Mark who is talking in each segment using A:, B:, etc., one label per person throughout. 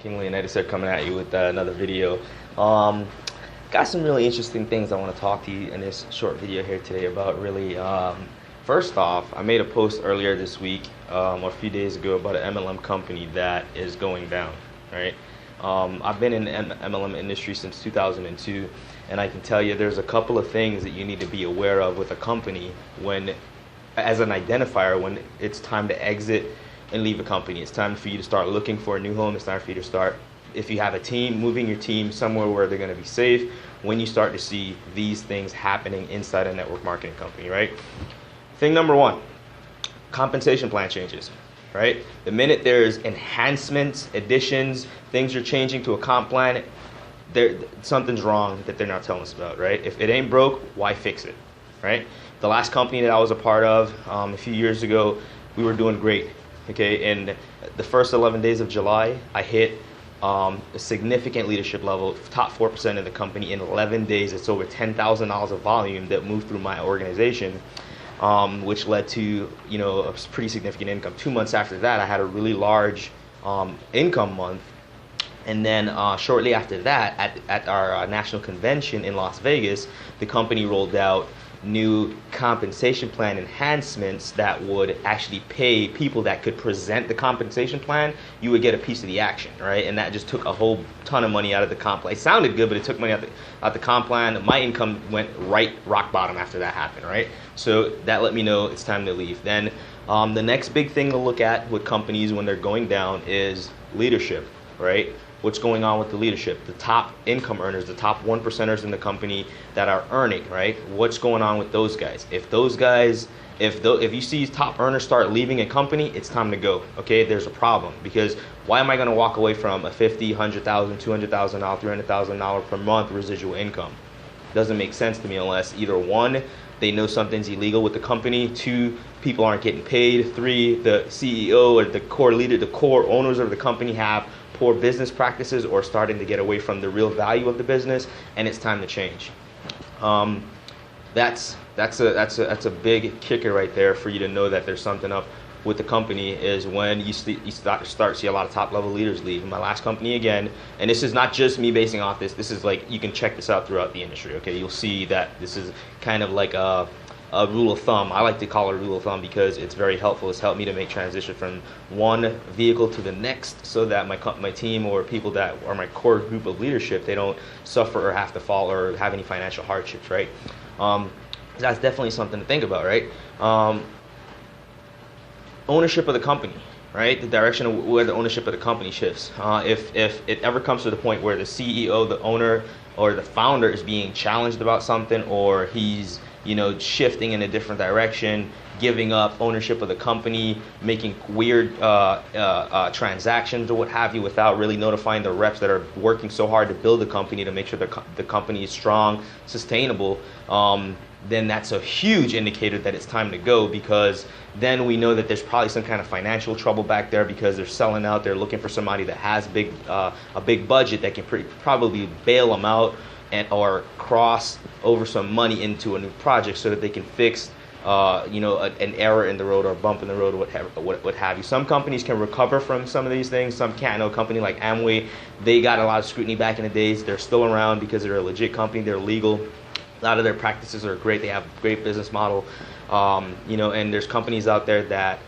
A: King Leonidas here coming at you with another video. Got some really interesting things I want to talk to you in this short video here today about really. First off, I made a post earlier this week or a few days ago about an MLM company that is going down, right? I've been in the MLM industry since 2002, and I can tell you there's a couple of things that you need to be aware of with a company when, as an identifier, when it's time to exit and leave a company. It's time for you to start looking for a new home. It's time for you to start, if you have a team, moving your team somewhere where they're going to be safe when you start to see these things happening inside a network marketing company, right? Thing number one, compensation plan changes, right? The minute there's enhancements, additions, things are changing to a comp plan, something's wrong that they're not telling us about, right? If it ain't broke, why fix it, right? The last company that I was a part of a few years ago, we were doing great. Okay, in the first 11 days of July, I hit a significant leadership level, top 4% of the company. In 11 days, it's over $10,000 of volume that moved through my organization, which led to a pretty significant income. 2 months after that, I had a really large income month. And then shortly after that, at our national convention in Las Vegas, the company rolled out new compensation plan enhancements that would actually pay people that could present the compensation plan. You would get a piece of the action, right? And that just took a whole ton of money out of the comp plan. It sounded good, but it took money out the comp plan. My income went rock bottom after that happened, right? So that let me know it's time to leave. Then the next big thing to look at with companies when they're going down is leadership, right? What's going on with the leadership, the top income earners, the top 1%ers in the company that are earning, right? What's going on with those guys? If those guys, if you see top earners start leaving a company, it's time to go, okay? There's a problem, because why am I gonna walk away from a $50,000, $100,000, $200,000, $300,000 per month residual income? Doesn't make sense to me unless either one, they know something's illegal with the company, two, people aren't getting paid, three, the CEO or the core leader, the core owners of the company have poor business practices or starting to get away from the real value of the business, and it's time to change. That's a big kicker right there for you to know that there's something up with the company, is when you start to see a lot of top level leaders leave. In my last company again, and this is not just me basing off this is like, you can check this out throughout the industry, okay? You'll see that this is kind of like a rule of thumb. I like to call it a rule of thumb because it's very helpful. It's helped me to make transition from one vehicle to the next, so that my team or people that are my core group of leadership, they don't suffer or have to fall or have any financial hardships, right? That's definitely something to think about, right? Ownership of the company, right? The direction of where the ownership of the company shifts. If it ever comes to the point where the CEO, the owner, or the founder is being challenged about something, or he's shifting in a different direction, giving up ownership of the company, making weird transactions or what have you without really notifying the reps that are working so hard to build the company to make sure the company is strong, sustainable, then that's a huge indicator that it's time to go, because then we know that there's probably some kind of financial trouble back there, because they're selling out, they're looking for somebody that has a big budget that can probably bail them out or cross over some money into a new project so that they can fix an error in the road or a bump in the road or what have you. Some companies can recover from some of these things, some can't. I know a company like Amway, they got a lot of scrutiny back in the days. They're still around because they're a legit company, they're legal. A lot of their practices are great, they have a great business model, and there's companies out there that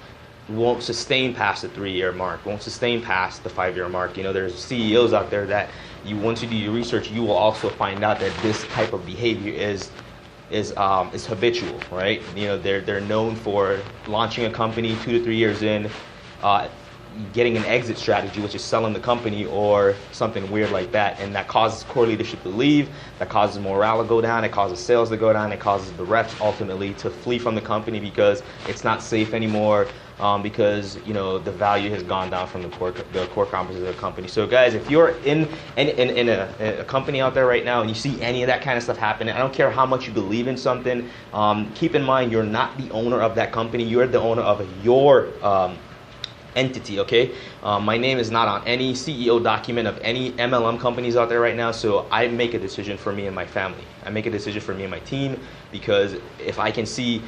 A: won't sustain past the 3-year mark, won't sustain past the 5-year mark. There's CEOs out there that once you do your research, you will also find out that this type of behavior is habitual, right? They're known for launching a company 2 to 3 years in, getting an exit strategy, which is selling the company or something weird like that, and that causes core leadership to leave, that causes morale to go down, it causes sales to go down, it causes the reps ultimately to flee from the company because it's not safe anymore, because the value has gone down from the core competencies of the company. So guys, if you're in a company out there right now and you see any of that kind of stuff happening, I don't care how much you believe in something, keep in mind you're not the owner of that company, you're the owner of your entity, okay? My name is not on any CEO document of any MLM companies out there right now, so I make a decision for me and my family. I make a decision for me and my team, because if I can see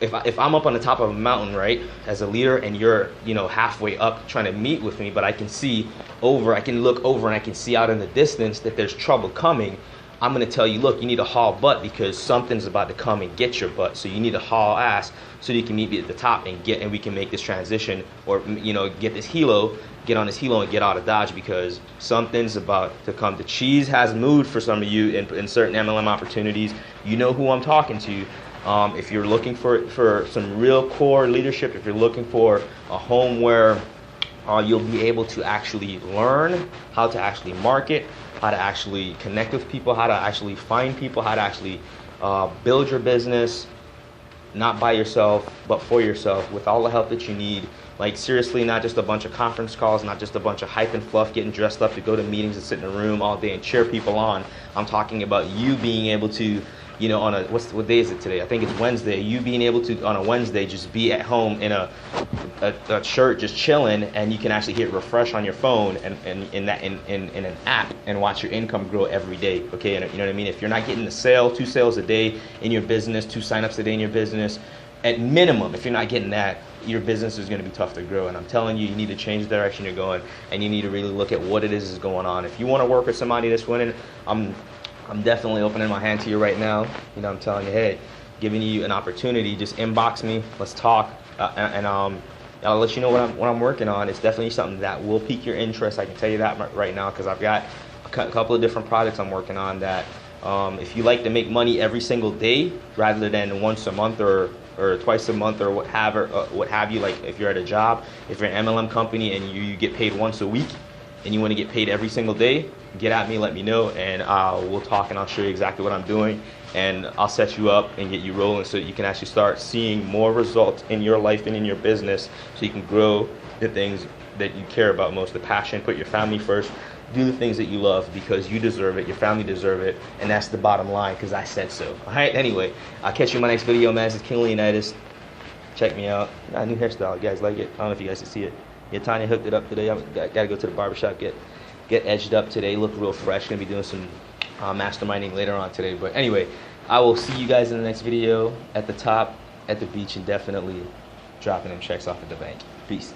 A: if I'm up on the top of a mountain, right, as a leader, and you're, you know, halfway up trying to meet with me, but I can look over and I can see out in the distance that there's trouble coming, I'm going to tell you, look, you need to haul butt because something's about to come and get your butt. So you need to haul ass so you can meet me at the top and we can make this transition, or, you know, get on this helo and get out of Dodge, because something's about to come. The cheese has moved for some of you in certain MLM opportunities. You know who I'm talking to. If you're looking for some real core leadership, if you're looking for a home where you'll be able to actually learn how to actually market, how to actually connect with people, how to actually find people, how to actually build your business, not by yourself, but for yourself, with all the help that you need. Like, seriously, not just a bunch of conference calls, not just a bunch of hype and fluff, getting dressed up to go to meetings and sit in a room all day and cheer people on. I'm talking about you being able to, you know, what day is it today? I think it's Wednesday. You being able to, on a Wednesday, just be at home in a shirt, just chilling, and you can actually hit refresh on your phone and in an app and watch your income grow every day. Okay, and you know what I mean? If you're not getting 2 sales a day in your business, 2 signups a day in your business, at minimum, if you're not getting that, your business is going to be tough to grow. And I'm telling you, you need to change the direction you're going, and you need to really look at what it is going on. If you want to work with somebody that's winning, I'm definitely opening my hand to you right now. You know, I'm telling you, hey, giving you an opportunity. Just inbox me. Let's talk, and I'll let you know what I'm working on. It's definitely something that will pique your interest. I can tell you that right now, because I've got a couple of different projects I'm working on that. If you like to make money every single day rather than once a month or twice a month or what have you, like if you're at a job, if you're an MLM company and you get paid once a week and you want to get paid every single day, get at me, let me know, and we'll talk, and I'll show you exactly what I'm doing, and I'll set you up and get you rolling so that you can actually start seeing more results in your life and in your business, so you can grow the things that you care about most, the passion. Put your family first. Do the things that you love, because you deserve it, your family deserve it, and that's the bottom line, because I said so. All right, anyway, I'll catch you in my next video, man. This is King Leonidas. Check me out. Got a new hairstyle. You guys like it? I don't know if you guys can see it. Yeah, Tanya hooked it up today. I gotta go to the barbershop, get edged up today, look real fresh. Gonna be doing some masterminding later on today. But anyway, I will see you guys in the next video, at the top, at the beach, and definitely dropping them checks off at the bank. Peace.